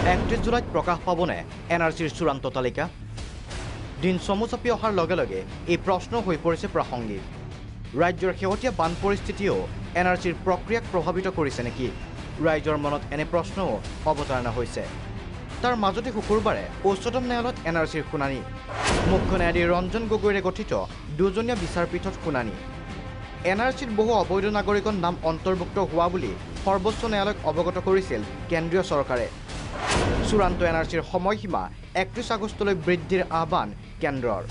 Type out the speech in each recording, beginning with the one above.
31 জুলাইত প্ৰকাশ পাবনে এনআৰচিৰ চূড়ান্ত তালিকা? দিন চমু চাপি অহাৰ লগে লগে এই প্ৰশ্ন হৈ পৰিছে প্ৰাসংগিক। ৰাজ্যৰ শেহতীয়া বান পৰিস্থিতিও এনআৰচিৰ প্ৰক্ৰিয়াক প্ৰভাৱিত কৰিছে নেকি? ৰাইজৰ মনত এনে প্ৰশ্নও অৱতাৰণা হৈছে। তাৰ মাজতে শুকুৰবাৰে উচ্চতম ন্যায়ালয়ত এনআৰচিৰ শুনানি। মুখ্য ন্যায়াধীশ ৰঞ্জন গগৈৰে গঠিত দুজনীয়া বিচাৰপীঠত শুনানি। এনআৰচিত বহু অবৈধ নাগৰিকৰ নাম অন্তৰ্ভুক্ত হোৱা বুলি সৰ্বোচ্চ ন্যায়ালয়ক অৱগত কৰিছিল কেন্দ্ৰীয় চৰকাৰে। চূড়ান্ত এনআৰচিৰ সময়সীমা 31 আগষ্টলৈ বৃদ্ধিৰ আহ্বান কেন্দ্ৰৰ।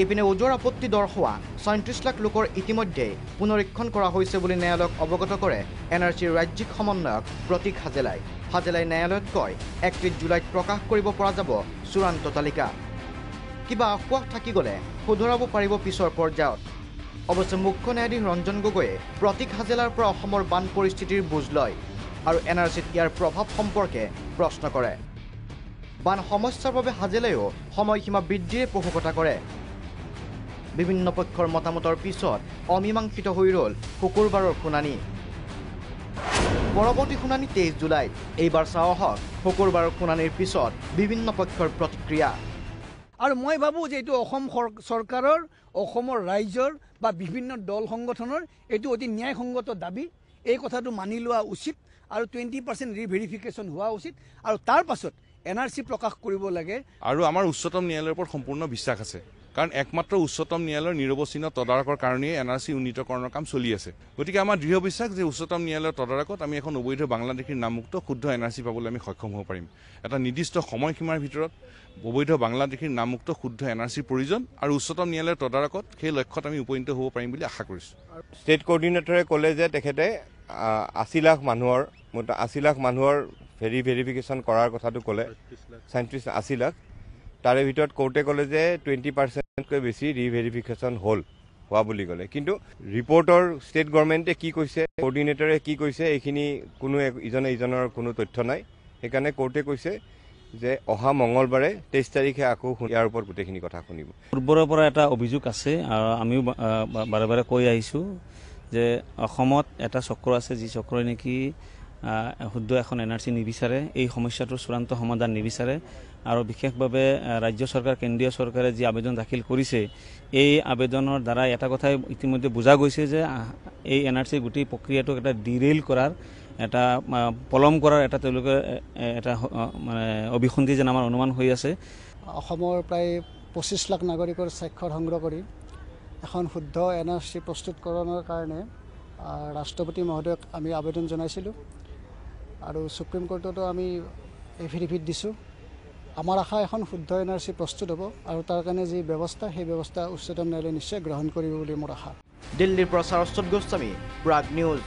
ইপিনে ওজৰ আপত্তি দৰ্শোৱা 37 লাখ লোকৰ ইতিমধ্যে পুনৰীক্ষণ কৰা হৈছে বুলি ন্যায়ালয়ক অৱগত কৰে এনআৰচিৰ ৰাজ্যিক সমন্বয়ক প্ৰতীক হাজেলাই। হাজেলাই ন্যায়ালয়ত কয় 31 জুলাইত প্ৰকাশ কৰিব পৰা যাব চূড়ান্ত তালিকা। কিবা আশ্বাস থাকি গ'লে শুধৰাব পাৰিব পিছৰ পৰ্যায়ত। অৱশ্যে মুখ্য ন্যায়াধীশ ৰঞ্জন গগৈয়ে প্ৰতীক হাজেলাৰ পৰা অসমৰ বান পৰিস্থিতিৰ বুজ লয় আৰু এনআৰচিত ইয়াৰ প্ৰভাৱ সম্পৰ্কে প্ৰশ্ন কৰে। বান সমস্যাৰ বাবে হাজেলাইও সময়সীমা বৃদ্ধিৰে পোষকতা কৰে। বিভিন্ন পক্ষৰ মতামতৰ পিছত অমীমাংসিত হৈ ৰ'ল শুকুৰবাৰৰ শুনানি। পৰৱৰ্তী শুনানি 23 জুলাইত। এইবাৰ চাওঁ আহক শুকুৰবাৰৰ শুনানিৰ পিছত বিভিন্ন পক্ষৰ প্ৰতিক্ৰিয়া। আৰু মই ভাবোঁ যে এইটো অসম চৰকাৰৰ, অসমৰ ৰাইজৰ বা বিভিন্ন দল সংগঠনৰ এইটো অতি ন্যায়সংগত দাবী। এই কথাটো মানি লোৱা উচিত আৰু 20% ৰিভেৰিফিকেশ্যন হোৱা উচিত আৰু তাৰ পাছত এনআৰচি প্ৰকাশ কৰিব লাগে। আৰু আমাৰ উচ্চতম ন্যায়ালয়ৰ ওপৰত সম্পূৰ্ণ বিশ্বাস আছে, কাৰণ একমাত্ৰ উচ্চতম ন্যায়ালয়ৰ নিৰৱচ্ছিন্ন তদাৰকৰ কাৰণেই এনআৰচি উন্নীতকৰণৰ কাম চলি আছে। গতিকে আমাৰ দৃঢ় বিশ্বাস যে উচ্চতম ন্যায়ালয়ৰ তদাৰকত আমি এখন অবৈধ বাংলাদেশীৰ নামমুক্ত শুদ্ধ এনআৰচি পাবলৈ আমি সক্ষম হ'ব পাৰিম। এটা নিৰ্দিষ্ট সময়সীমাৰ ভিতৰত অবৈধ বাংলাদেশীৰ নামমুক্ত শুদ্ধ এনআৰচিৰ প্ৰয়োজন আৰু উচ্চতম ন্যায়ালয়ৰ তদাৰকত সেই লক্ষ্যত আমি উপনীত হ'ব পাৰিম বুলি আশা কৰিছোঁ। ষ্টেট কোঅৰ্ডিনেটৰে ক'লে যে তেখেতে 80 লাখ মানুহৰ ভেৰিফিকেশ্যন কৰাৰ কথাটো ক'লে, 80 লাখ। তাৰে ভিতৰত কোৰ্টে ক'লে যে 20%তকৈ বেছি ৰিভেৰিফিকেশ্যন হোৱা বুলি ক'লে। কিন্তু ৰিপৰ্টৰ ষ্টেট গভৰ্ণমেণ্টে কি কৈছে, কোঅৰ্ডিনেটৰে কি কৈছে, এইখিনি কোনো ইজনে ইজনৰ কোনো তথ্য নাই। সেইকাৰণে কোৰ্টে কৈছে যে অহা মঙলবাৰে 23 তাৰিখে আকৌ ইয়াৰ ওপৰত গোটেইখিনি কথা শুনিব। পূৰ্বৰে পৰা এটা অভিযোগ আছে আৰু আমিও বাৰে বাৰে কৈ আহিছোঁ যে অসমত এটা চক্ৰ আছে, যি চক্ৰই নেকি শুদ্ধ এখন এনআৰচি নিবিচাৰে, এই সমস্যাটোৰ চূড়ান্ত সমাধান নিবিচাৰে। আৰু বিশেষভাৱে ৰাজ্য চৰকাৰ, কেন্দ্ৰীয় চৰকাৰে যি আবেদন দাখিল কৰিছে, এই আবেদনৰ দ্বাৰা এটা কথাই ইতিমধ্যে বুজা গৈছে যে এই এনআৰচিৰ গোটেই প্ৰক্ৰিয়াটোক এটা ডিৰেইল কৰাৰ, এটা পলম কৰাৰ এটা তেওঁলোকে এটা মানে অভিসন্ধি যেন আমাৰ অনুমান হৈ আছে। অসমৰ প্ৰায় 25 লাখ নাগৰিকৰ স্বাক্ষৰ সংগ্ৰহ কৰি এখন শুদ্ধ এনআৰচি প্ৰস্তুতকৰণৰ কাৰণে ৰাষ্ট্ৰপতি মহোদয়ক আমি আবেদন জনাইছিলোঁ আৰু সুপ্ৰিম কোৰ্টতো আমি এফিডেভিট দিছোঁ। আমাৰ আশা এখন শুদ্ধ এনআৰচি প্ৰস্তুত হ'ব আৰু তাৰ কাৰণে যি ব্যৱস্থা, সেই ব্যৱস্থা উচ্চতম ন্যায়ালয়ে নিশ্চয় গ্ৰহণ কৰিব বুলি মোৰ আশা। দিল্লীৰ পৰা সৰস্বত গোস্বামী, প্ৰাগ নিউজ।